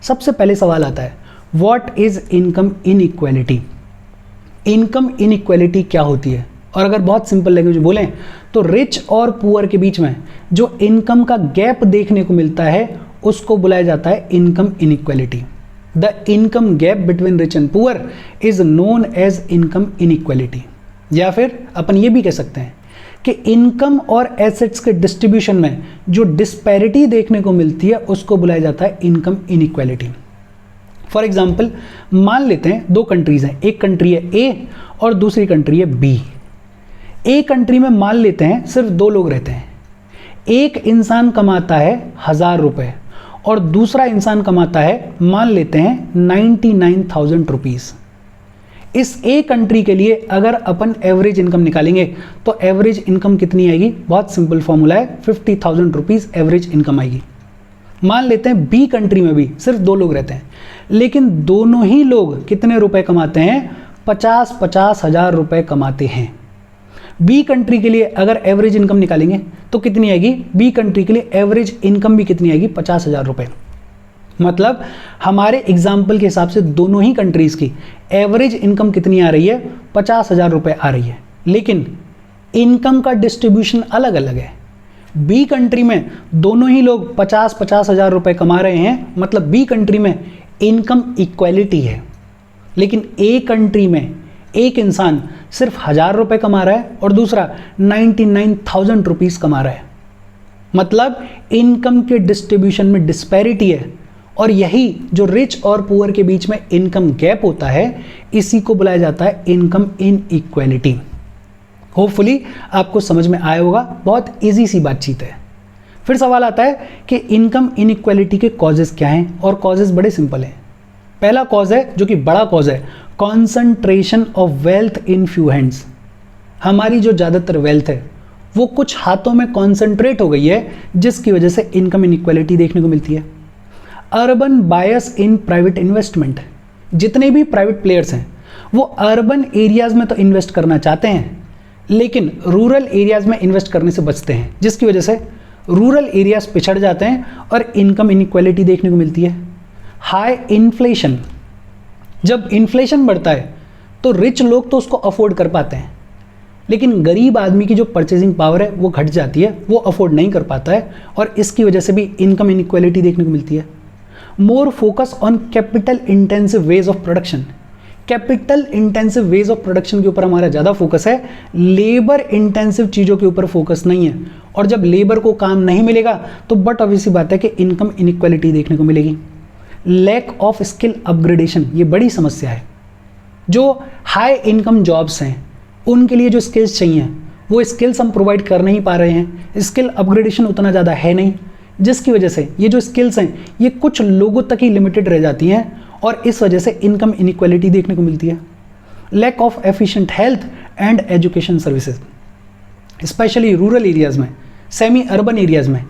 सबसे पहले सवाल आता है, what is income inequality. Income inequality क्या होती है? और अगर बहुत सिंपल लैंग्वेज में बोलें तो रिच और पुअर के बीच में जो इनकम का गैप देखने को मिलता है उसको बुलाया जाता है income inequality. The income gap between rich and poor is known as income inequality. या फिर अपन ये भी कह सकते हैं कि इनकम और एसेट्स के डिस्ट्रीब्यूशन में जो डिस्पैरिटी देखने को मिलती है उसको बुलाया जाता है इनकम इनइक्वालिटी। फॉर एग्जाम्पल, मान लेते हैं दो कंट्रीज हैं, एक कंट्री है ए और दूसरी कंट्री है बी। ए कंट्री में मान लेते हैं सिर्फ दो लोग रहते हैं, एक इंसान कमाता है 1000 रुपये और दूसरा इंसान कमाता है मान लेते हैं 99,000 रुपीज़। इस ए कंट्री के लिए अगर अपन एवरेज इनकम निकालेंगे तो एवरेज इनकम कितनी आएगी? बहुत सिंपल फॉर्मूला है, 50,000 रुपीज़ एवरेज इनकम आएगी। मान लेते हैं बी कंट्री में भी सिर्फ दो लोग रहते हैं, लेकिन दोनों ही लोग कितने रुपए कमाते हैं? 50 हज़ार रुपये कमाते हैं। बी कंट्री के लिए अगर एवरेज इनकम निकालेंगे तो कितनी आएगी? बी कंट्री के लिए एवरेज इनकम भी कितनी आएगी? 50,000 रुपये। मतलब हमारे एग्जाम्पल के हिसाब से दोनों ही कंट्रीज की एवरेज इनकम कितनी आ रही है? 50,000 रुपये आ रही है, लेकिन इनकम का डिस्ट्रीब्यूशन अलग अलग है। बी कंट्री में दोनों ही लोग 50 हज़ार रुपये कमा रहे हैं, मतलब बी कंट्री में इनकम इक्वालिटी है। लेकिन ए कंट्री में एक इंसान सिर्फ 1000 रुपये कमा रहा है और दूसरा 99,000 रुपीज़ कमा रहा है। मतलब इनकम के डिस्ट्रीब्यूशन में डिस्पैरिटी है, और यही जो रिच और पुअर के बीच में इनकम गैप होता है इसी को बुलाया जाता है इनकम इनइक्वालिटी। होपफुली आपको समझ में आया होगा, बहुत इजी सी बातचीत है। फिर सवाल आता है कि इनकम इनइक्वालिटी के कॉजेज क्या हैं, और कॉजेज बड़े सिंपल हैं। पहला कॉज है जो कि बड़ा कॉज है, concentration of wealth in few hands. हमारी जो ज़्यादातर वेल्थ है वो कुछ हाथों में कॉन्सेंट्रेट हो गई है, जिसकी वजह से इनकम इनइक्वालिटी देखने को मिलती है। Urban bias in private investment, जितने भी प्राइवेट प्लेयर्स हैं वो अर्बन एरियाज़ में तो इन्वेस्ट करना चाहते हैं, लेकिन रूरल एरियाज़ में इन्वेस्ट करने से बचते हैं, जिसकी वजह से रूरल एरियाज़ पिछड़ जाते हैं और इनकम इनइक्वालिटी देखने को मिलती है। हाई इन्फ्लेशन, जब इन्फ्लेशन बढ़ता है तो रिच लोग तो उसको अफोर्ड कर पाते हैं, लेकिन गरीब आदमी की जो परचेजिंग पावर है वो घट जाती है, वो अफोर्ड नहीं कर पाता है, और इसकी वजह से भी इनकम इनइक्वालिटी देखने को मिलती है। More focus on capital intensive ways of production, capital intensive ways of production के ऊपर हमारा ज़्यादा फोकस है, लेबर इंटेंसिव चीज़ों के ऊपर फोकस नहीं है। और जब लेबर को काम नहीं मिलेगा तो बट ऑब्वियसली बात है कि इनकम इनइक्वालिटी देखने को मिलेगी। लैक ऑफ स्किल अपग्रेडेशन, ये बड़ी समस्या है। जो हाई इनकम जॉब्स हैं उनके लिए जो स्किल्स चाहिए वो स्किल्स हम प्रोवाइड कर नहीं पा रहे हैं, स्किल अपग्रेडेशन उतना ज़्यादा है नहीं, जिसकी वजह से ये जो स्किल्स हैं ये कुछ लोगों तक ही लिमिटेड रह जाती हैं, और इस वजह से इनकम इनइक्वालिटी देखने को मिलती है। Lack of efficient health and education services, specially rural areas में, सेमी अर्बन एरियाज़ में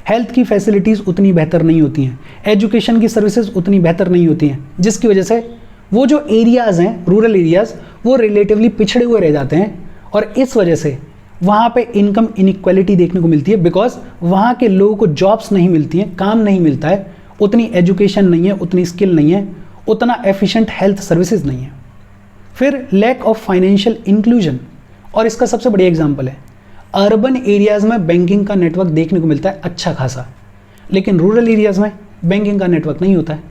हेल्थ की फैसिलिटीज़ उतनी बेहतर नहीं होती हैं, एजुकेशन की सर्विसेज उतनी बेहतर नहीं होती हैं, जिसकी वजह से वो जो एरियाज़ हैं रूरल एरियाज़ वो रिलेटिवली पिछड़े हुए रह जाते हैं, और इस वजह से वहाँ पे इनकम इनइक्वालिटी देखने को मिलती है। बिकॉज वहाँ के लोगों को जॉब्स नहीं मिलती हैं, काम नहीं मिलता है, उतनी एजुकेशन नहीं है, उतनी स्किल नहीं है, उतना एफिशिएंट हेल्थ सर्विसेज नहीं है। फिर लैक ऑफ फाइनेंशियल इंक्लूजन, और इसका सबसे बढ़िया एग्जांपल है अर्बन एरियाज़ में बैंकिंग का नेटवर्क देखने को मिलता है अच्छा खासा, लेकिन रूरल एरियाज़ में बैंकिंग का नेटवर्क नहीं होता है,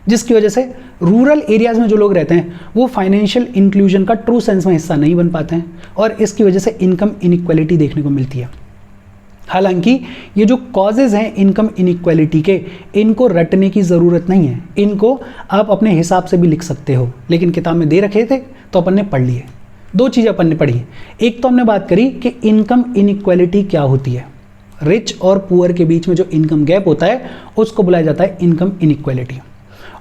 जिसकी वजह से रूरल एरियाज़ में जो लोग रहते हैं वो फाइनेंशियल इंक्लूजन का ट्रू सेंस में हिस्सा नहीं बन पाते हैं, और इसकी वजह से इनकम इनइक्वालिटी देखने को मिलती है। हालांकि ये जो कॉजेज़ हैं इनकम इनइक्वालिटी के, इनको रटने की ज़रूरत नहीं है, इनको आप अपने हिसाब से भी लिख सकते हो, लेकिन किताब में दे रखे थे तो अपन ने पढ़ लिए। दो चीज़ें अपन ने पढ़ी, एक तो हमने बात करी कि इनकम इनइक्वालिटी क्या होती है, रिच और पुअर के बीच में जो इनकम गैप होता है उसको बुलाया जाता है इनकम इनइक्वालिटी,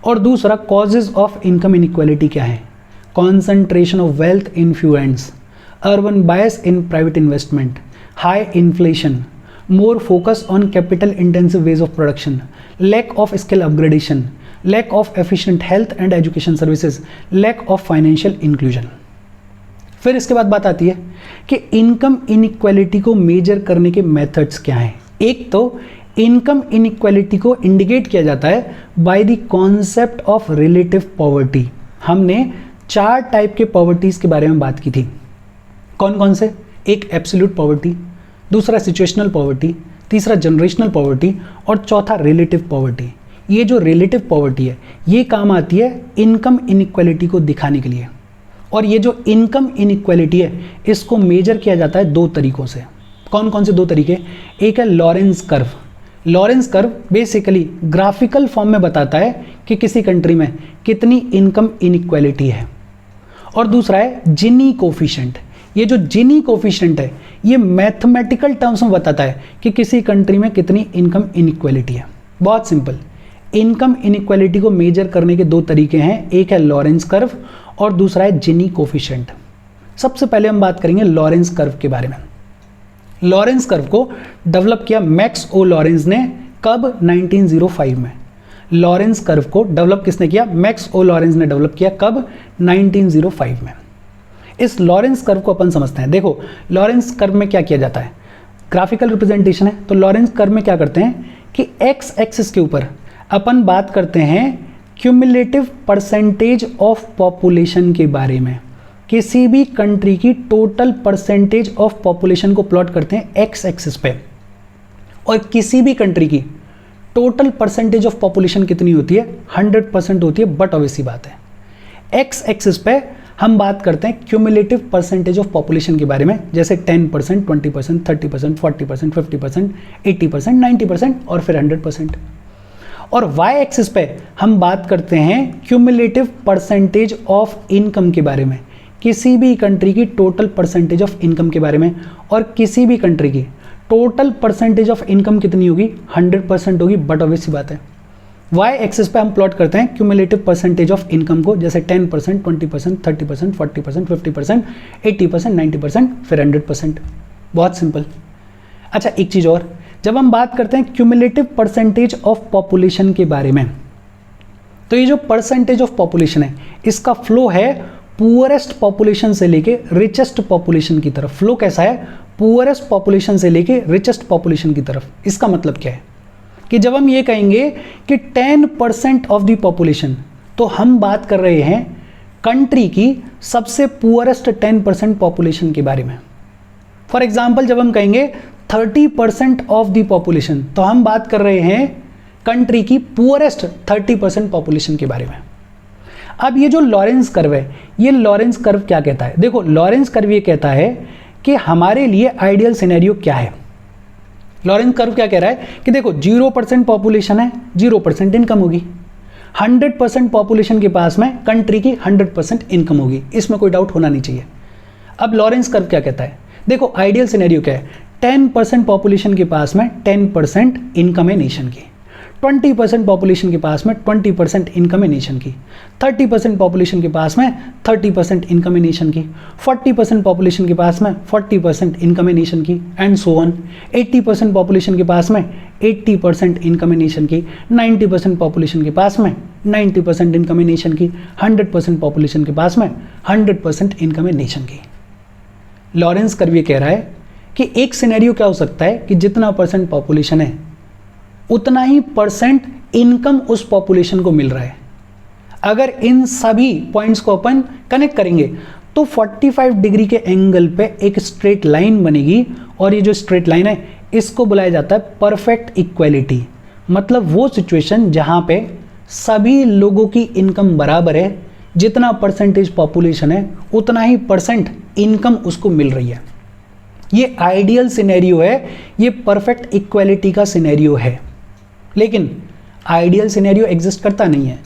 और दूसरा कॉजेज ऑफ इनकम इनइक्वालिटी क्या है, concentration of wealth in few hands, urban bias in private investment, high inflation, more focus on capital intensive ways of production, lack of skill upgradation, lack of efficient health and education services, lack of financial inclusion। फिर इसके बाद बात आती है कि income inequality को major करने के मेथड्स क्या हैं। एक तो इनकम इनइक्वालिटी को इंडिकेट किया जाता है by the concept of relative poverty. हमने 4 टाइप के पॉवर्टीज के बारे में बात की थी। कौन कौन से? एक एब्सोल्यूट पॉवर्टी, दूसरा सिचुएशनल पॉवर्टी, तीसरा जनरेशनल पॉवर्टी और चौथा रिलेटिव पॉवर्टी। ये जो रिलेटिव पॉवर्टी है ये काम आती है इनकम इनइक्वालिटी को दिखाने के लिए। और ये जो इनकम इनइक्वालिटी है इसको मेजर किया जाता है 2 तरीकों से। कौन कौन से 2 तरीके? एक है Lawrence curve. Lawrence curve basically graphical form में बताता है कि किसी कंट्री में कितनी इनकम इनइक्वालिटी है। और दूसरा है जिनी कोफिशिएंट। ये जो जिनी कोफिशिएंट है ये मैथमेटिकल टर्म्स में बताता है कि किसी कंट्री में कितनी इनकम इनइक्वालिटी है। बहुत सिंपल, इनकम इनइक्वालिटी को मेजर करने के 2 तरीके हैं, एक है लॉरेंस कर्व और दूसरा है जिनी कोफिशिएंट। सबसे पहले हम बात करेंगे लॉरेंस कर्व के बारे में। लॉरेंस कर्व को डेवलप किया मैक्स ओ लॉरेंस ने कब? 1905 में। लॉरेंस कर्व को डेवलप किसने किया? मैक्स ओ लॉरेंस ने डेवलप किया कब? 1905 में। इस लॉरेंस कर्व को अपन समझते हैं। देखो लॉरेंस कर्व में क्या किया जाता है, ग्राफिकल रिप्रेजेंटेशन है। तो लॉरेंस कर्व में क्या करते हैं कि एक्स एक्सिस के ऊपर अपन बात करते हैं क्यूमुलेटिव परसेंटेज ऑफ पॉपुलेशन के बारे में। किसी भी कंट्री की टोटल परसेंटेज ऑफ पॉपुलेशन को प्लॉट करते हैं एक्स एक्सिस पे। और किसी भी कंट्री की टोटल परसेंटेज ऑफ पॉपुलेशन कितनी होती है? 100% होती है। बट ऑब्वियस सी बात है एक्स एक्सिस पे हम बात करते हैं क्यूमुलेटिव परसेंटेज ऑफ पॉपुलेशन के बारे में, जैसे 10%, 20%, 30%, 40%, 50%, 80%, 90% और फिर 100%। और वाई एक्सिस पे हम बात करते हैं क्यूमुलेटिव परसेंटेज ऑफ इनकम के बारे में, किसी भी कंट्री की टोटल परसेंटेज ऑफ इनकम के बारे में। और किसी भी कंट्री की टोटल परसेंटेज ऑफ इनकम कितनी होगी? 100% होगी। बट ऑब्वियस सी बात है वाई एक्सिस पे हम प्लॉट करते हैं क्यूमुलेटिव परसेंटेज ऑफ इनकम को, जैसे 10%, 20%, 30%, 40%, 50%, 80%, 90% फिर 100%। बहुत सिंपल। अच्छा एक चीज़ और, जब हम बात करते हैं क्यूमुलेटिव परसेंटेज ऑफ पॉपुलेशन के बारे में, तो ये जो परसेंटेज ऑफ पॉपुलेशन है इसका फ्लो है पुअरेस्ट पॉपुलेशन से लेके रिचेस्ट पॉपुलेशन की तरफ। फ्लो कैसा है? पुअरेस्ट पॉपुलेशन से लेके रिचेस्ट पॉपुलेशन की तरफ। इसका मतलब क्या है कि जब हम ये कहेंगे कि 10% ऑफ द पॉपुलेशन, तो हम बात कर रहे हैं कंट्री की सबसे पुअरेस्ट 10% पॉपुलेशन के बारे में। फॉर एग्जाम्पल जब हम कहेंगे 30% ऑफ द पॉपुलेशन, तो हम बात कर रहे हैं कंट्री की पुअरेस्ट 30% पॉपुलेशन के बारे में। अब ये जो लॉरेंस कर्व है, ये लॉरेंस कर्व क्या कहता है? देखो लॉरेंस कर्व ये कहता है कि हमारे लिए आइडियल सिनेरियो क्या है। लॉरेंस कर्व क्या कह रहा है कि देखो 0% पॉपुलेशन है, 0% इनकम होगी। 100% पॉपुलेशन के पास में कंट्री की 100% इनकम होगी, इसमें कोई डाउट होना नहीं चाहिए। अब लॉरेंस कर्व क्या कहता है? देखो आइडियल सिनेरियो क्या है? 10% पॉपुलेशन के पास में 10% इनकम है नेशन की, 20% पॉपुलेशन के पास में 20% इनकम है नेशन की, 30% पॉपुलेशन के पास में 30% इनकम है नेशन की, 40% पॉपुलेशन के पास में 40% इनकम है नेशन की, एंड सो ऑन। 80% पॉपुलेशन के पास में 80% इनकम है नेशन की, 90% पॉपुलेशन के पास में 90% इनकम है नेशन की, 100% पॉपुलेशन के पास में 100% इनकम है नेशन की। लॉरेंस कर्व ये कह रहा है कि एक सिनेरियो क्या हो सकता है कि जितना परसेंट पॉपुलेशन है उतना ही परसेंट इनकम उस पॉपुलेशन को मिल रहा है। अगर इन सभी पॉइंट्स को अपन कनेक्ट करेंगे तो 45 डिग्री के एंगल पे एक स्ट्रेट लाइन बनेगी, और ये जो स्ट्रेट लाइन है इसको बुलाया जाता है परफेक्ट इक्वालिटी। मतलब वो सिचुएशन जहां पे सभी लोगों की इनकम बराबर है, जितना परसेंटेज पॉपुलेशन है उतना ही परसेंट इनकम उसको मिल रही है। ये आइडियल सिनेरियो है, ये परफेक्ट इक्वालिटी का सिनेरियो है। लेकिन आइडियल सिनेरियो एग्जिस्ट करता नहीं है।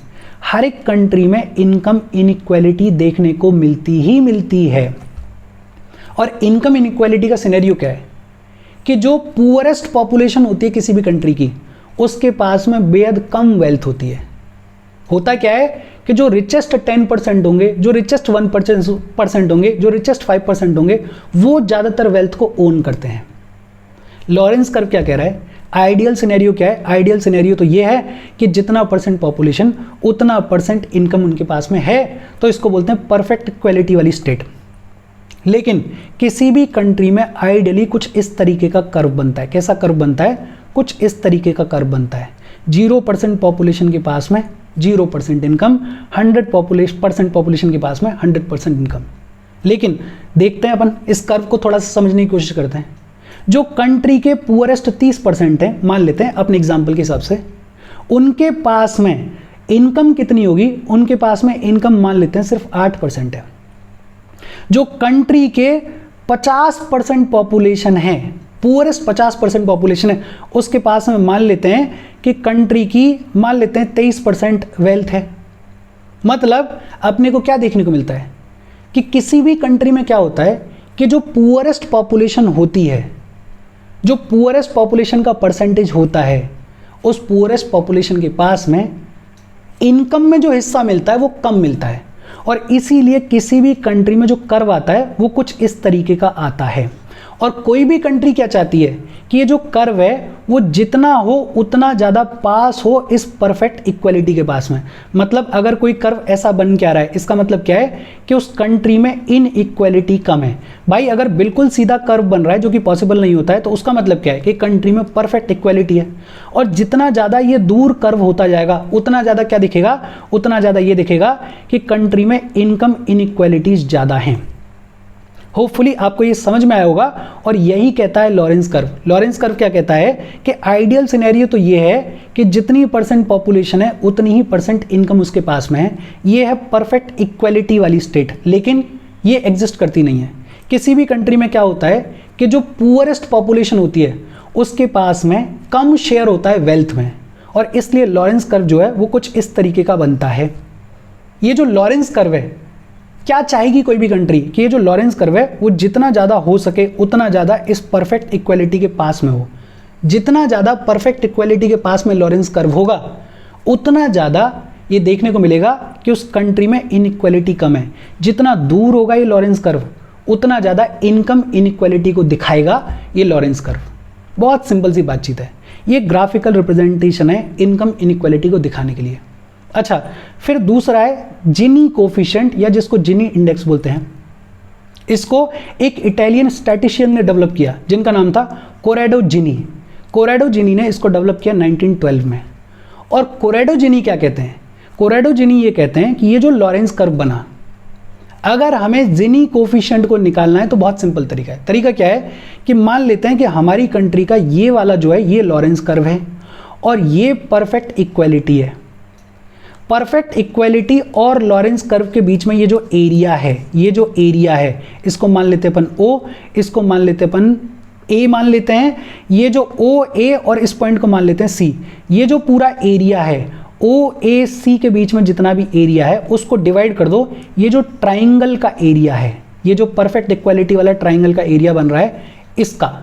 हर एक कंट्री में इनकम इनइक्वालिटी देखने को मिलती ही मिलती है। और इनकम इनइक्वालिटी का सिनेरियो क्या है कि जो पुअरेस्ट पॉपुलेशन होती है किसी भी कंट्री की, उसके पास में बेहद कम वेल्थ होती है। होता क्या है कि जो रिचेस्ट 10% होंगे, जो रिचेस्ट 1% होंगे, जो रिचेस्ट 5% होंगे, वो ज़्यादातर वेल्थ को ओन करते हैं। लॉरेंस कर्व क्या कह रहा है? आइडियल सिनेरियो क्या है? आइडियल सिनेरियो तो ये है कि जितना परसेंट पॉपुलेशन उतना परसेंट इनकम उनके पास में है, तो इसको बोलते हैं परफेक्ट इक्वालिटी वाली स्टेट। लेकिन किसी भी कंट्री में आइडियली कुछ इस तरीके का कर्व बनता है। कैसा कर्व बनता है? कुछ इस तरीके का कर्व बनता है। 0% पॉपुलेशन के पास में 0% इनकम, 100% पॉपुलेशन के पास में 100% इनकम। लेकिन देखते हैं अपन इस कर्व को थोड़ा सा समझने की कोशिश करते हैं। जो कंट्री के पुअरेस्ट 30% हैं, मान लेते हैं अपने एग्जाम्पल के हिसाब से, उनके पास में इनकम कितनी होगी? उनके पास में इनकम मान लेते हैं सिर्फ 8% है। जो कंट्री के 50% पॉपुलेशन है, पुअरेस्ट 50% पॉपुलेशन है, उसके पास में मान लेते हैं कि कंट्री की मान लेते हैं 23% वेल्थ है। मतलब अपने को क्या देखने को मिलता है कि किसी भी कंट्री में क्या होता है कि जो पुअरेस्ट पॉपुलेशन होती है, जो पुअरेस्ट पॉपुलेशन का परसेंटेज होता है, उस पुअरेस्ट पॉपुलेशन के पास में इनकम में जो हिस्सा मिलता है वो कम मिलता है। और इसीलिए किसी भी कंट्री में जो कर्व आता है वो कुछ इस तरीके का आता है। और कोई भी कंट्री क्या चाहती है कि ये जो कर्व है वो जितना हो उतना ज़्यादा पास हो इस परफेक्ट इक्वलिटी के पास में। मतलब अगर कोई कर्व ऐसा बन क्या रहा है, इसका मतलब क्या है कि उस कंट्री में इनइक्वलिटी कम है। भाई अगर बिल्कुल सीधा कर्व बन रहा है जो कि पॉसिबल नहीं होता है, तो उसका मतलब क्या है कि कंट्री में परफेक्ट इक्वलिटी है। और जितना ज़्यादा ये दूर कर्व होता जाएगा उतना ज़्यादा क्या दिखेगा? उतना ज़्यादा ये दिखेगा कि कंट्री में इनकम इनइक्वलिटीज़ ज़्यादा हैं। होपफुली आपको ये समझ में आया होगा। और यही कहता है लॉरेंस कर्व। लॉरेंस कर्व क्या कहता है कि आइडियल सिनेरियो तो ये है कि जितनी % पॉपुलेशन है उतनी ही % इनकम उसके पास में है। ये है परफेक्ट इक्वलिटी वाली स्टेट, लेकिन ये एग्जिस्ट करती नहीं है। किसी भी कंट्री में क्या होता है कि जो पुअरेस्ट पॉपुलेशन होती है उसके पास में कम शेयर होता है वेल्थ में, और इसलिए लॉरेंस कर्व जो है वो कुछ इस तरीके का बनता है। ये जो लॉरेंस कर्व है, क्या चाहेगी कोई भी कंट्री कि ये जो लॉरेंस कर्व है वो जितना ज़्यादा हो सके उतना ज़्यादा इस परफेक्ट इक्वलिटी के पास में हो। जितना ज़्यादा परफेक्ट इक्वलिटी के पास में लॉरेंस कर्व होगा उतना ज़्यादा ये देखने को मिलेगा कि उस कंट्री में इनइक्वलिटी कम है। जितना दूर होगा ये लॉरेंस कर्व उतना ज़्यादा इनकम इनइक्वलिटी को दिखाएगा ये लॉरेंस कर्व। बहुत सिंपल सी बातचीत है, ये ग्राफिकल रिप्रेजेंटेशन है इनकम इनइक्वलिटी को दिखाने के लिए। अच्छा, फिर दूसरा है जिनी कोफिशिएंट, या जिसको जिनी इंडेक्स बोलते हैं। इसको एक इटालियन स्टैटिशियन ने डेवलप किया जिनका नाम था कोरेडो जिनी। कोरेडो जिनी ने इसको डेवलप किया 1912 में। और कोरेडो जिनी क्या कहते हैं? कोरेडो जिनी ये कहते हैं कि ये जो लॉरेंस कर्व बना, अगर हमें जिनी कोफिशिएंट को निकालना है तो बहुत सिंपल तरीका है। तरीका क्या है कि मान लेते हैं कि हमारी कंट्री का ये वाला जो है ये लॉरेंस कर्व है और ये परफेक्ट इक्वलिटी है। परफेक्ट इक्वलिटी और लॉरेंस कर्व के बीच में ये जो एरिया है, ये जो एरिया है, इसको मान लेते हैं अपन O, इसको मान लेते हैं अपन A मान लेते हैं। ये जो O A और इस पॉइंट को मान लेते हैं C। ये जो पूरा एरिया है O A C के बीच में जितना भी एरिया है उसको डिवाइड कर दो। ये जो ट्राइंगल का एरिया है, ये जो परफेक्ट इक्वलिटी वाला ट्राइंगल का एरिया बन रहा है इसका,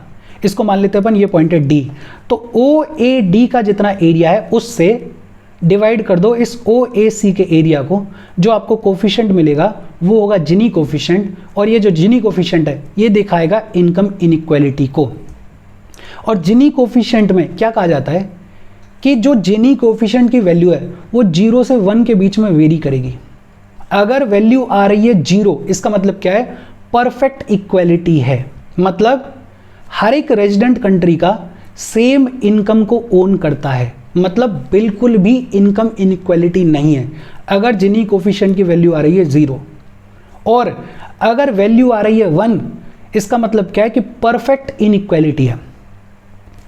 इसको मान लेते हैं अपन, ये पॉइंट है D। तो OAD का जितना एरिया है उससे डिवाइड कर दो इस OAC के एरिया को। जो आपको कोफिशिएंट मिलेगा वो होगा जिनी कोफिशिएंट, और ये जो जिनी कोफिशिएंट है ये दिखाएगा इनकम इनइक्वलिटी को। और जिनी कोफिशिएंट में क्या कहा जाता है कि जो जिनी कोफिशिएंट की वैल्यू है वो 0 से 1 के बीच में वेरी करेगी। अगर वैल्यू आ रही है 0, इसका मतलब क्या है? परफेक्ट इक्वलिटी है। मतलब हर एक रेजिडेंट कंट्री का सेम इनकम को ओन करता है, मतलब बिल्कुल भी इनकम इनइक्वलिटी नहीं है। अगर जिनी कोफिशिएंट की वैल्यू आ रही है 0 और अगर वैल्यू आ रही है 1, इसका मतलब क्या है कि परफेक्ट इनइक्वलिटी है।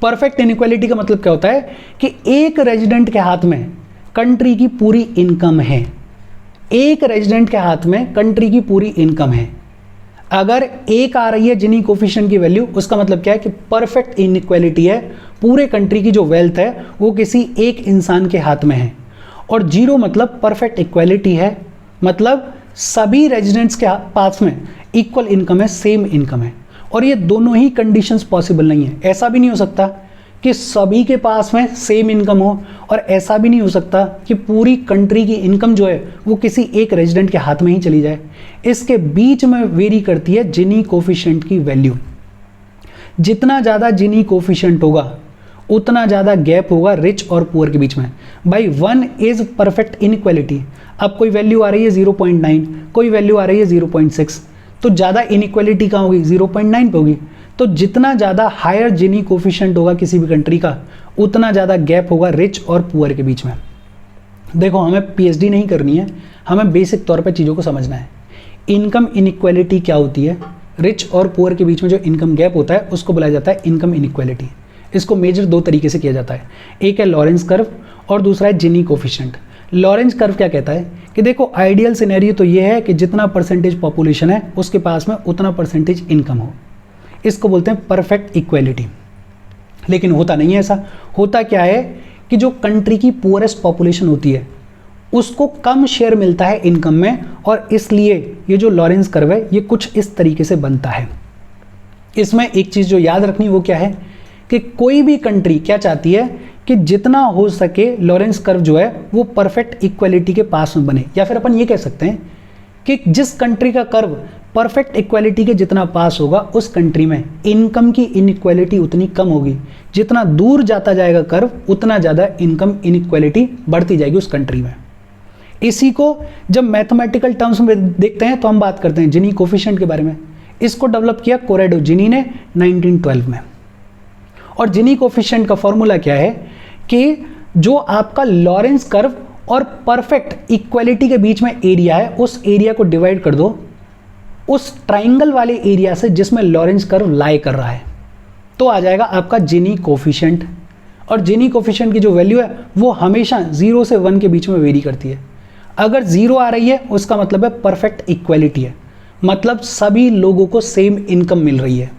परफेक्ट इनइक्वलिटी का मतलब क्या होता है कि एक रेजिडेंट के हाथ में कंट्री की पूरी इनकम है। एक रेजिडेंट के हाथ में कंट्री की पूरी इनकम है। अगर 1 आ रही है जिनी कोफिशिएंट की वैल्यू, उसका मतलब क्या है कि परफेक्ट इनइक्वलिटी है। पूरे कंट्री की जो वेल्थ है वो किसी एक इंसान के हाथ में है। और 0 मतलब परफेक्ट इक्वलिटी है, मतलब सभी रेजिडेंट्स के पास में इक्वल इनकम है, सेम इनकम है। और ये दोनों ही कंडीशंस पॉसिबल नहीं है। ऐसा भी नहीं हो सकता कि सभी के पास में सेम इनकम हो, और ऐसा भी नहीं हो सकता कि पूरी कंट्री की इनकम जो है वो किसी एक रेजिडेंट के हाथ में ही चली जाए। इसके बीच में वेरी करती है जिनी कोफिशिएंट की वैल्यू। जितना ज़्यादा जिनी कोफिशिएंट होगा उतना ज़्यादा गैप होगा रिच और पुअर के बीच में। भाई 1 इज़ परफेक्ट इनइक्वलिटी। अब कोई वैल्यू आ रही है 0.9, कोई वैल्यू आ रही है 0.6, तो ज़्यादा इनइक्वलिटी कहाँ होगी? 0.9 पे होगी। तो जितना ज़्यादा हायर जिनी कोफिशिएंट होगा किसी भी कंट्री का, उतना ज़्यादा गैप होगा रिच और पुअर के बीच में। देखो, हमें पीएचडी नहीं करनी है, हमें बेसिक तौर पे चीज़ों को समझना है। इनकम इनइक्वालिटी क्या होती है? रिच और पुअर के बीच में जो इनकम गैप होता है उसको बुलाया जाता है इनकम इनइक्वालिटी। इसको मेजर दो तरीके से किया जाता है, एक है लॉरेंस कर्व और दूसरा है जिनी कोफिशिएंट। लॉरेंस कर्व क्या कहता है कि देखो, आइडियल सिनेरियो तो ये है कि जितना परसेंटेज पॉपुलेशन है उसके पास में उतना परसेंटेज इनकम हो। इसको बोलते हैं परफेक्ट इक्वालिटी। लेकिन होता नहीं है ऐसा। होता क्या है कि जो कंट्री की पुअरेस्ट पॉपुलेशन होती है उसको कम शेयर मिलता है इनकम में, और इसलिए ये जो लॉरेंस कर्व है ये कुछ इस तरीके से बनता है। इसमें एक चीज़ जो याद रखनी वो क्या है कि कोई भी कंट्री क्या चाहती है कि जितना हो सके लॉरेंस कर्व जो है वो परफेक्ट इक्वालिटी के पास में बने, या फिर अपन ये कह सकते हैं कि जिस कंट्री का कर्व परफेक्ट इक्वालिटी के जितना पास होगा उस कंट्री में इनकम की इनइक्वालिटी उतनी कम होगी। जितना दूर जाता जाएगा कर्व उतना ज़्यादा इनकम इनइक्वालिटी बढ़ती जाएगी उस कंट्री में। इसी को जब मैथमेटिकल टर्म्स में देखते हैं तो हम बात करते हैं जिनी कोफिशिएंट के बारे में। इसको डेवलप किया कोरेडो जिनी ने 1912 में। और जिनी कोफिशिएंट का फॉर्मूला क्या है कि जो आपका लॉरेंस कर्व और परफेक्ट इक्वालिटी के बीच में एरिया है उस एरिया को डिवाइड कर दो उस ट्राइंगल वाले एरिया से जिसमें लॉरेंस कर्व लाई कर रहा है, तो आ जाएगा आपका जिनी कोफिशिएंट। और जिनी कोफिशिएंट की जो वैल्यू है वो हमेशा 0 से 1 के बीच में वेरी करती है। अगर 0 आ रही है उसका मतलब है परफेक्ट इक्वालिटी है, मतलब सभी लोगों को सेम इनकम मिल रही है।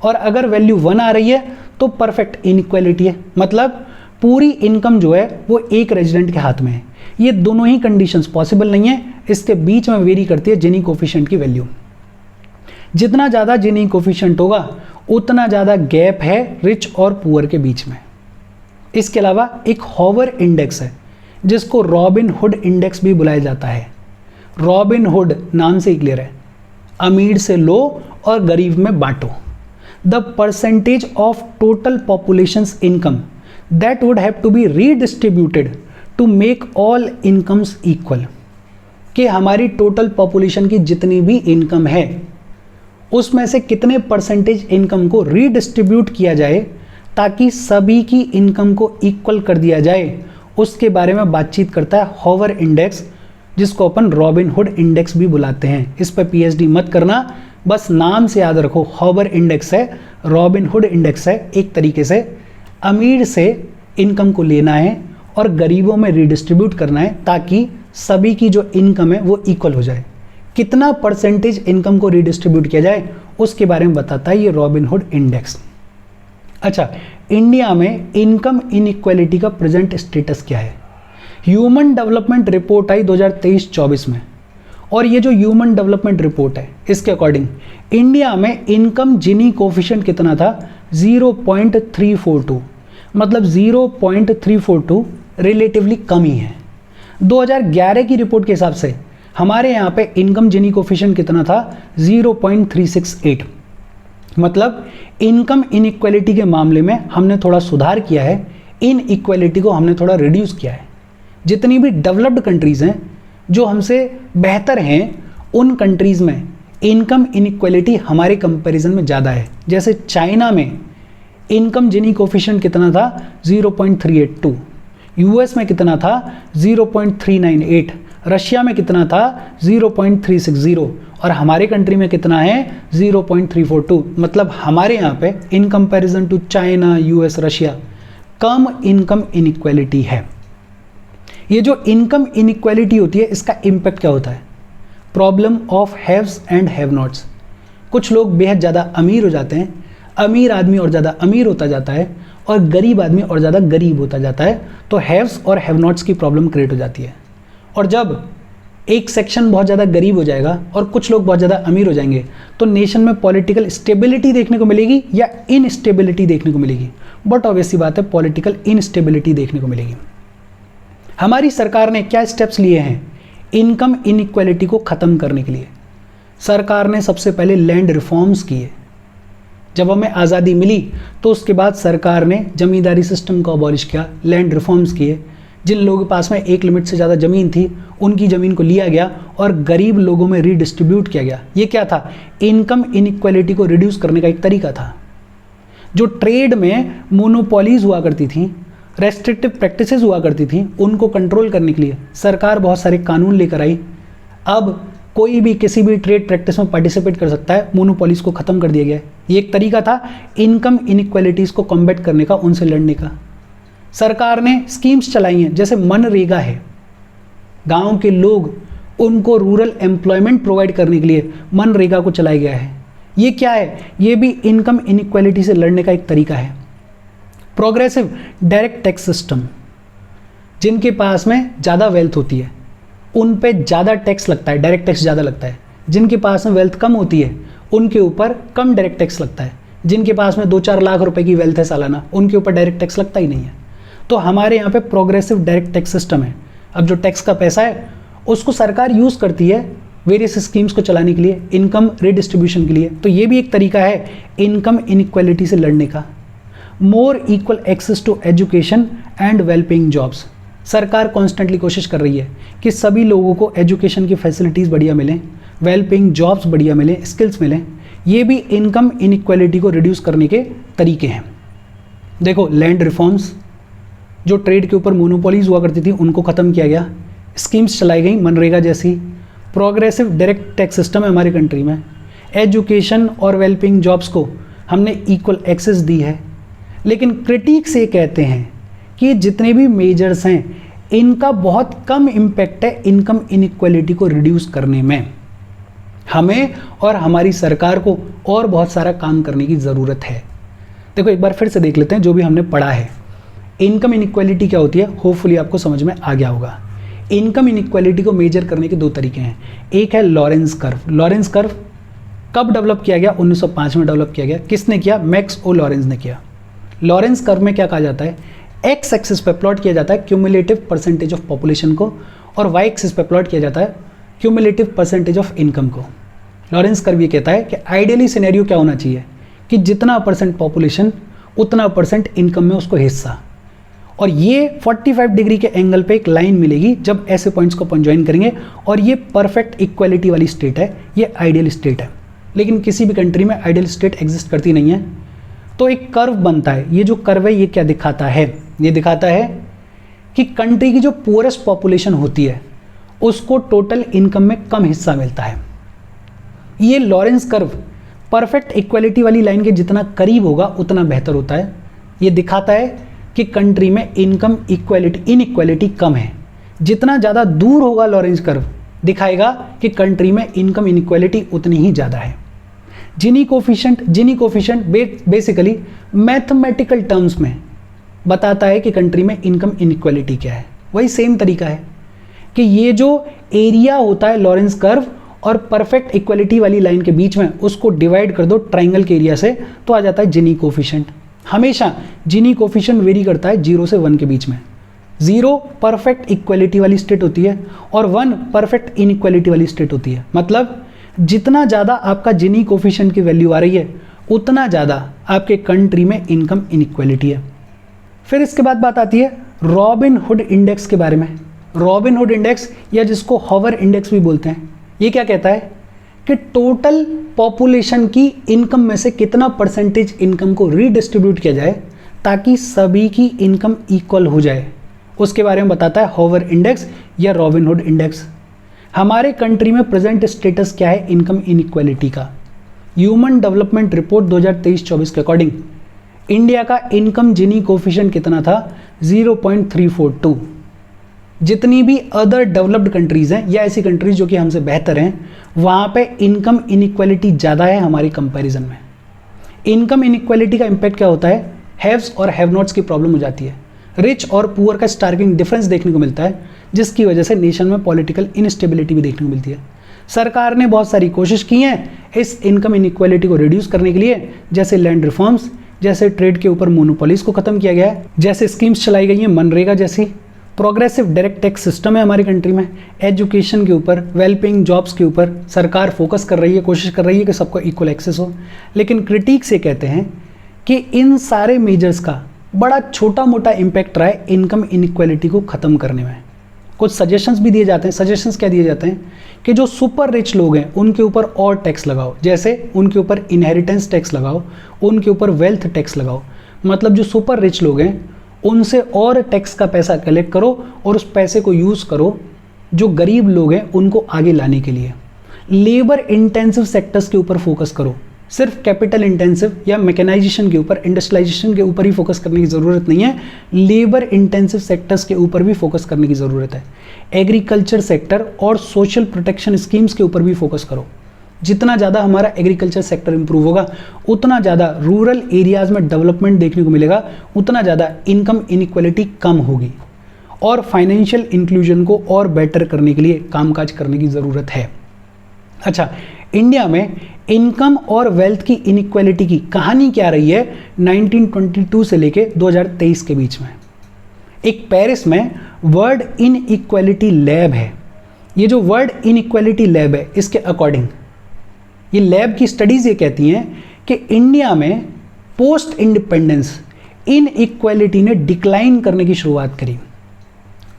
और अगर वैल्यू 1 आ रही है तो परफेक्ट इनइक्वालिटी है, मतलब पूरी इनकम जो है वो एक रेजिडेंट के हाथ में है। ये दोनों ही कंडीशंस पॉसिबल नहीं है, इसके बीच में वेरी करती है जिनी कोफिशिएंट की वैल्यू। जितना ज़्यादा जिनी कोफिशिएंट होगा उतना ज़्यादा गैप है रिच और पुअर के बीच में। इसके अलावा एक हॉवर इंडेक्स है जिसको रॉबिन हुड इंडेक्स भी बुलाया जाता है। रॉबिन हुड नाम से ही क्लियर है, अमीर से लो और गरीब में बांटो। The percentage of total populations income that would have to be redistributed to make all incomes equal. कि हमारी टोटल पॉपुलेशन की जितनी भी इनकम है उसमें से कितने परसेंटेज इनकम को रीडिस्ट्रीब्यूट किया जाए ताकि सभी की इनकम को इक्वल कर दिया जाए, उसके बारे में बातचीत करता है हॉवर इंडेक्स, जिसको अपन रॉबिन हुड इंडेक्स भी बुलाते हैं। इस पर पीएचडी मत करना, बस नाम से याद रखो, हॉवर इंडेक्स है, रॉबिन हुड इंडेक्स है। एक तरीके से अमीर से इनकम को लेना है और गरीबों में रिडिस्ट्रीब्यूट करना है ताकि सभी की जो इनकम है वो इक्वल हो जाए। कितना परसेंटेज इनकम को रिडिस्ट्रीब्यूट किया जाए उसके बारे में बताता है ये रॉबिन हुड इंडेक्स। अच्छा, इंडिया में इनकम इनइक्वालिटी का प्रेजेंट स्टेटस क्या है? ह्यूमन डेवलपमेंट रिपोर्ट आई 2023-24 में, और ये जो ह्यूमन डेवलपमेंट रिपोर्ट है इसके अकॉर्डिंग इंडिया में इनकम जिनी कोफिशिएंट कितना था? 0.342, मतलब 0.342 रिलेटिवली कम ही है। 2011 की रिपोर्ट के हिसाब से हमारे यहाँ पे इनकम जिनी कोफिशिएंट कितना था? 0.368, मतलब इनकम इनइक्वालिटी के मामले में हमने थोड़ा सुधार किया है, इन इक्वालिटी को हमने थोड़ा रिड्यूस किया है। जितनी भी डेवलप्ड कंट्रीज़ हैं जो हमसे बेहतर हैं उन कंट्रीज़ में इनकम इनइक्वालिटी हमारे कंपैरिजन में ज़्यादा है। जैसे चाइना में इनकम जिनी कोफिशिएंट कितना था? 0.382, यूएस में कितना था? 0.398, रशिया में कितना था? 0.360, और हमारे कंट्री में कितना है? 0.342। मतलब हमारे यहाँ पे in comparison to China, US, Russia कम इनकम इनइक्वालिटी है। ये जो इनकम इनइक्वालिटी होती है इसका इम्पैक्ट क्या होता है? Problem of haves and have nots. कुछ लोग बेहद ज़्यादा अमीर हो जाते हैं, अमीर आदमी और ज़्यादा अमीर होता जाता है, और गरीब आदमी और ज़्यादा गरीब होता जाता है, तो हैव्स और हैव नॉट्स की प्रॉब्लम क्रिएट हो जाती है। और जब एक सेक्शन बहुत ज़्यादा गरीब हो जाएगा और कुछ लोग बहुत ज़्यादा अमीर हो जाएंगे तो नेशन में पॉलिटिकल स्टेबिलिटी देखने को मिलेगी या इनस्टेबिलिटी देखने को मिलेगी? बट ऑब्वियसली बात है, पॉलिटिकल इनस्टेबिलिटी देखने को मिलेगी। हमारी सरकार ने क्या स्टेप्स लिए हैं इनकम इनइक्वालिटी को ख़त्म करने के लिए? सरकार ने सबसे पहले लैंड रिफॉर्म्स किए। जब हमें आज़ादी मिली तो उसके बाद सरकार ने जमींदारी सिस्टम को अबॉलिश किया, लैंड रिफॉर्म्स किए। जिन लोगों के पास में एक लिमिट से ज़्यादा ज़मीन थी उनकी ज़मीन को लिया गया और गरीब लोगों में रीडिस्ट्रीब्यूट किया गया। ये क्या था? इनकम इनइक्वालिटी को रिड्यूस करने का एक तरीका था। जो ट्रेड में मोनोपोलीज हुआ करती थी, रेस्ट्रिक्टिव प्रैक्टिसेस हुआ करती थी, उनको कंट्रोल करने के लिए सरकार बहुत सारे कानून लेकर आई। अब कोई भी किसी भी ट्रेड प्रैक्टिस में पार्टिसिपेट कर सकता है, मोनोपोलीज को ख़त्म कर दिया गया है। ये एक तरीका था इनकम इनइक्वालिटीज़ को कॉम्बैट करने का, उनसे लड़ने का। सरकार ने स्कीम्स चलाई हैं, जैसे मनरेगा है, गांव के लोग उनको रूरल एम्प्लॉयमेंट प्रोवाइड करने के लिए मनरेगा को चलाया गया है। ये क्या है? ये भी इनकम इनइक्वालिटी से लड़ने का एक तरीका है। प्रोग्रेसिव डायरेक्ट टैक्स सिस्टम, जिनके पास में ज़्यादा वेल्थ होती है उन पे ज़्यादा टैक्स लगता है, डायरेक्ट टैक्स ज़्यादा लगता है। जिनके पास में वेल्थ कम होती है उनके ऊपर कम डायरेक्ट टैक्स लगता है। जिनके पास में 2-4 लाख रुपए की वेल्थ है सालाना, उनके ऊपर डायरेक्ट टैक्स लगता ही नहीं है। तो हमारे यहाँ पे प्रोग्रेसिव डायरेक्ट टैक्स सिस्टम है। अब जो टैक्स का पैसा है उसको सरकार यूज़ करती है वेरियस स्कीम्स को चलाने के लिए, इनकम रिडिस्ट्रीब्यूशन के लिए। तो ये भी एक तरीका है इनकम इनइक्वालिटी से लड़ने का। More equal access to education and well paying jobs, सरकार कॉन्स्टेंटली कोशिश कर रही है कि सभी लोगों को एजुकेशन की फैसिलिटीज़ बढ़िया मिलें, वेल पेइंग जॉब्स बढ़िया मिलें, स्किल्स मिलें। ये भी इनकम इनइक्वालिटी को रिड्यूस करने के तरीके हैं। देखो, लैंड रिफॉर्म्स, जो ट्रेड के ऊपर मोनोपोलीज हुआ करती थी उनको ख़त्म किया गया, स्कीम्स चलाई गई मनरेगा जैसी। प्रोग्रेसिव डायरेक्ट टैक्स सिस्टम है हमारी कंट्री में। एजुकेशन और वेल पेइंग जॉब्स को हमने इक्वल एक्सेस दी है। लेकिन क्रिटिक्स ये कहते हैं कि जितने भी मेजर्स हैं इनका बहुत कम इम्पैक्ट है इनकम इनइक्वालिटी को रिड्यूस करने में। हमें और हमारी सरकार को और बहुत सारा काम करने की ज़रूरत है। देखो, एक बार फिर से देख लेते हैं जो भी हमने पढ़ा है। इनकम इनइक्वालिटी क्या होती है, होपफुली आपको समझ में आ गया होगा। इनकम इनइक्वालिटी को मेजर करने के 2 तरीके हैं। एक है लॉरेंस कर्व। लॉरेंस कर्व कब डेवलप किया गया? 1905 में डेवलप किया गया। किसने किया? मैक्स ओ लॉरेंस ने किया। लॉरेंस कर्व में क्या कहा जाता है? एक्स एक्सिस पे प्लॉट किया जाता है क्यूमुलेटिव परसेंटेज ऑफ पॉपुलेशन को, और वाई एक्सिस पे प्लॉट किया जाता है क्यूमुलेटिव परसेंटेज ऑफ इनकम को। लॉरेंस कर्व ये कहता है कि आइडियली सिनेरियो क्या होना चाहिए कि जितना % पॉपुलेशन उतना % इनकम में उसको हिस्सा। और ये 45 डिग्री के एंगल पे एक लाइन मिलेगी जब ऐसे पॉइंट्स को अपन ज्वाइन करेंगे, और ये परफेक्ट इक्वालिटी वाली स्टेट है, ये आइडियल स्टेट है। लेकिन किसी भी कंट्री में आइडियल स्टेट एग्जिस्ट करती नहीं है। तो एक कर्व बनता है। ये जो कर्व है ये क्या दिखाता है? ये दिखाता है कि कंट्री की जो पुअरेस्ट पॉपुलेशन होती है उसको टोटल इनकम में कम हिस्सा मिलता है। ये लॉरेंस कर्व परफेक्ट इक्वालिटी वाली लाइन के जितना करीब होगा उतना बेहतर होता है। ये दिखाता है कि कंट्री में इनकम इनइक्वालिटी कम है। जितना ज़्यादा दूर होगा लॉरेंस कर्व दिखाएगा कि कंट्री में इनकम इनइक्वालिटी उतनी ही ज़्यादा है। जिनी कोफिशिएंट बेसिकली मैथमेटिकल टर्म्स में बताता है कि कंट्री में इनकम इनइक्वालिटी क्या है। वही सेम तरीका है कि ये जो एरिया होता है लॉरेंस कर्व और परफेक्ट इक्वालिटी वाली लाइन के बीच में, उसको डिवाइड कर दो ट्राइंगल के एरिया से तो आ जाता है जिनी कोफिशिएंट। हमेशा जिनी कोफिशिएंट वेरी करता है 0 से 1 के बीच में। 0 परफेक्ट इक्वालिटी वाली स्टेट होती है और 1 परफेक्ट इनइक्वालिटी वाली स्टेट होती है। मतलब जितना ज़्यादा आपका जिनी कोफिशिएंट की वैल्यू आ रही है उतना ज़्यादा आपके कंट्री में इनकम इनइक्वालिटी है। फिर इसके बाद बात आती है रॉबिन हुड इंडेक्स के बारे में। रॉबिन हुड इंडेक्स या जिसको हॉवर इंडेक्स भी बोलते हैं, ये क्या कहता है कि टोटल पॉपुलेशन की इनकम में से कितना % इनकम को रीडिस्ट्रीब्यूट किया जाए ताकि सभी की इनकम इक्वल हो जाए, उसके बारे में बताता है हॉवर इंडेक्स या रॉबिन हुड इंडेक्स। हमारे कंट्री में प्रेजेंट स्टेटस क्या है इनकम इनइक्वालिटी का? ह्यूमन डेवलपमेंट रिपोर्ट 2023-24 के अकॉर्डिंग इंडिया का इनकम जिनी कोफिशिएंट कितना था? 0.342। जितनी भी अदर डेवलप्ड कंट्रीज़ हैं या ऐसी कंट्रीज जो कि हमसे बेहतर हैं, वहाँ पे इनकम इनइक्वालिटी ज़्यादा है हमारी कंपैरिजन में। इनकम इनइक्वालिटी का इम्पैक्ट क्या होता है? हैव्स और हैव नॉट्स की प्रॉब्लम हो जाती है। रिच और पुअर का स्टार्किंग डिफरेंस देखने को मिलता है, जिसकी वजह से नेशन में पॉलिटिकल इनस्टेबिलिटी भी देखने को मिलती है। सरकार ने बहुत सारी कोशिश की हैं इस इनकम इनइक्वालिटी को रिड्यूस करने के लिए, जैसे लैंड रिफॉर्म्स, जैसे ट्रेड के ऊपर मोनोपोलीज को खत्म किया गया है, जैसे स्कीम्स चलाई गई हैं मनरेगा जैसी। प्रोग्रेसिव डायरेक्ट टैक्स सिस्टम है हमारी कंट्री में। एजुकेशन के ऊपर, वेल पेइंग जॉब्स के ऊपर सरकार फोकस कर रही है, कोशिश कर रही है कि सबको इक्वल एक्सेस हो। लेकिन क्रिटिक्स ये कहते हैं कि इन सारे मेजर्स का बड़ा छोटा मोटा इम्पैक्ट रहा है इनकम इनइक्वालिटी को ख़त्म करने में। कुछ सजेशंस भी दिए जाते हैं। सजेशंस क्या दिए जाते हैं कि जो सुपर रिच लोग हैं उनके ऊपर और टैक्स लगाओ, जैसे उनके ऊपर इनहेरिटेंस टैक्स लगाओ, उनके ऊपर वेल्थ टैक्स लगाओ। मतलब जो सुपर रिच लोग हैं उनसे और टैक्स का पैसा कलेक्ट करो और उस पैसे को यूज़ करो जो गरीब लोग हैं उनको आगे लाने के लिए। लेबर इंटेंसिव सेक्टर्स के ऊपर फोकस करो, सिर्फ कैपिटल इंटेंसिव या मैकेनाइजेशन के ऊपर, इंडस्ट्रियलाइजेशन के ऊपर ही फोकस करने की ज़रूरत नहीं है, लेबर इंटेंसिव सेक्टर्स के ऊपर भी फोकस करने की ज़रूरत है। एग्रीकल्चर सेक्टर और सोशल प्रोटेक्शन स्कीम्स के ऊपर भी फोकस करो। जितना ज़्यादा हमारा एग्रीकल्चर सेक्टर इंप्रूव होगा उतना ज़्यादा रूरल एरियाज़ में डेवलपमेंट देखने को मिलेगा, उतना ज़्यादा इनकम इनइक्वालिटी कम होगी और फाइनेंशियल इंक्लूजन को और बेटर करने के लिए कामकाज करने की ज़रूरत है। अच्छा, इंडिया में इनकम और वेल्थ की इनइक्वालिटी की कहानी क्या रही है 1922 से लेके 2023 के बीच में। एक पेरिस में वर्ल्ड इनइक्वालिटी लैब है। ये जो वर्ल्ड इनइक्वालिटी लैब है, इसके अकॉर्डिंग ये लैब की स्टडीज़ ये कहती हैं कि इंडिया में पोस्ट इंडिपेंडेंस इनइक्वालिटी ने डिक्लाइन करने की शुरुआत करी।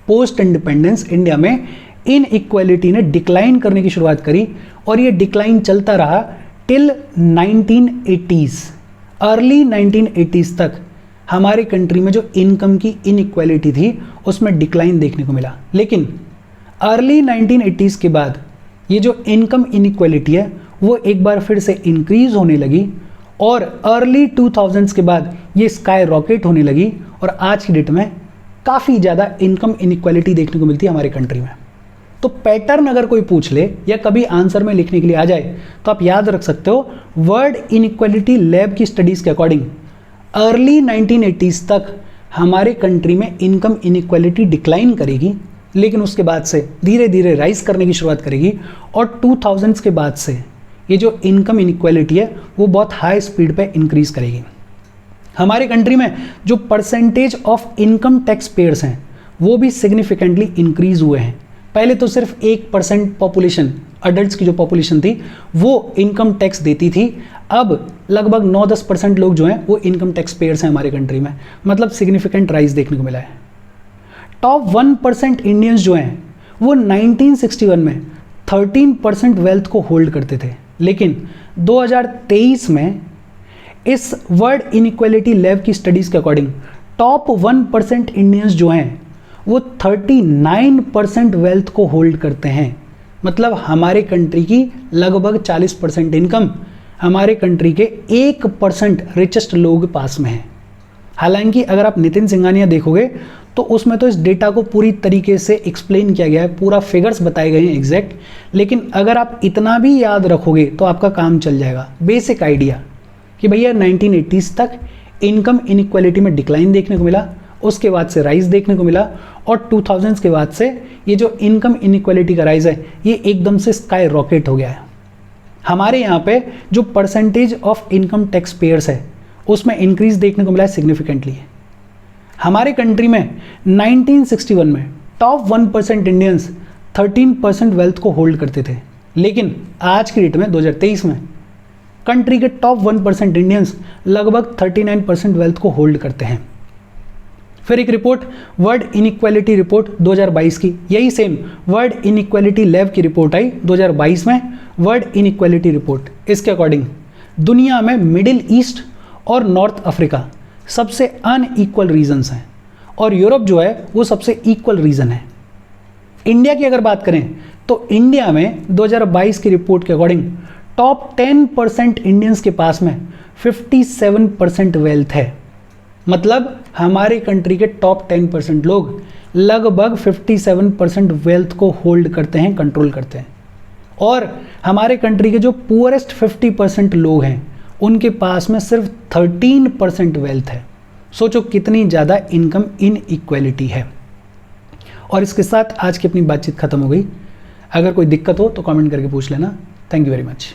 पोस्ट इंडिपेंडेंस इंडिया में इनइक्वालिटी ने डिक्लाइन करने की शुरुआत करी और ये डिक्लाइन चलता रहा टिल 1980s। अर्ली 1980s तक हमारे कंट्री में जो इनकम की इनइक्वालिटी थी उसमें डिक्लाइन देखने को मिला। लेकिन अर्ली 1980s के बाद ये जो इनकम इनइक्वालिटी है वो एक बार फिर से इंक्रीज होने लगी और अर्ली 2000s के बाद ये स्काई रॉकेट होने लगी और आज की डेट में काफ़ी ज़्यादा इनकम इनइक्वालिटी देखने को मिलती है हमारे कंट्री में। तो पैटर्न अगर कोई पूछ ले या कभी आंसर में लिखने के लिए आ जाए तो आप याद रख सकते हो, वर्ल्ड इनइक्वालिटी लैब की स्टडीज़ के अकॉर्डिंग अर्ली 1980s तक हमारे कंट्री में इनकम इनइक्वालिटी डिक्लाइन करेगी, लेकिन उसके बाद से धीरे धीरे राइज करने की शुरुआत करेगी और 2000s के बाद से ये जो इनकम इनइक्वालिटी है वो बहुत हाई स्पीड पे इंक्रीज करेगी। हमारे कंट्री में जो percentage of income tax payers हैं वो भी सिग्निफिकेंटली इंक्रीज हुए हैं। पहले तो सिर्फ 1% पॉपुलेशन, अडल्ट्स की जो पॉपुलेशन थी वो इनकम टैक्स देती थी, अब लगभग 9-10% लोग जो हैं वो इनकम टैक्स पेयर्स हैं हमारे कंट्री में। मतलब सिग्निफिकेंट राइज देखने को मिला है। टॉप 1% इंडियंस जो हैं वो 1961 में 13% वेल्थ को होल्ड करते थे, लेकिन 2023 में इस वर्ल्ड इनइक्वालिटी लैब की स्टडीज़ के अकॉर्डिंग टॉप 1% इंडियंस जो हैं वो 39% वेल्थ को होल्ड करते हैं। मतलब हमारे कंट्री की लगभग 40% इनकम हमारे कंट्री के 1% रिचेस्ट लोगों के पास में है। हालांकि अगर आप नितिन सिंघानिया देखोगे तो उसमें तो इस डेटा को पूरी तरीके से एक्सप्लेन किया गया है, पूरा फिगर्स बताए गए हैं एग्जैक्ट, लेकिन अगर आप इतना भी याद रखोगे तो आपका काम चल जाएगा। बेसिक आइडिया कि भैया 1980s तक इनकम इनइक्वालिटी में डिक्लाइन देखने को मिला, उसके बाद से राइज देखने को मिला और 2000s के बाद से ये जो इनकम इनइक्वालिटी का राइज है ये एकदम से स्काई रॉकेट हो गया है। हमारे यहाँ पे जो percentage of income tax payers है उसमें इंक्रीज देखने को मिला है सिग्निफिकेंटली। हमारे कंट्री में 1961 में टॉप 1% इंडियंस 13% वेल्थ को होल्ड करते थे, लेकिन आज की डेट में 2023 में कंट्री के टॉप 1% इंडियंस लगभग 39% वेल्थ को होल्ड करते हैं। फिर एक रिपोर्ट वर्ल्ड इनइक्वालिटी रिपोर्ट 2022 की, यही सेम वर्ल्ड इनइक्वालिटी लैब की रिपोर्ट आई 2022 में, वर्ल्ड इनइक्वालिटी रिपोर्ट। इसके अकॉर्डिंग दुनिया में मिडिल ईस्ट और नॉर्थ अफ्रीका सबसे अनइक्वल रीजन्स हैं और यूरोप जो है वो सबसे इक्वल रीजन है। इंडिया की अगर बात करें तो इंडिया में 2022 की रिपोर्ट के अकॉर्डिंग टॉप 10% इंडियंस के पास में 57% वेल्थ है। मतलब हमारे कंट्री के टॉप 10% लोग लगभग 57% वेल्थ को होल्ड करते हैं, कंट्रोल करते हैं। और हमारे कंट्री के जो पुअरेस्ट 50% लोग हैं उनके पास में सिर्फ 13% वेल्थ है। सोचो कितनी ज़्यादा इनकम इनइक्वालिटी है। और इसके साथ आज की अपनी बातचीत खत्म हो गई। अगर कोई दिक्कत हो तो कमेंट करके पूछ लेना। Thank you very much.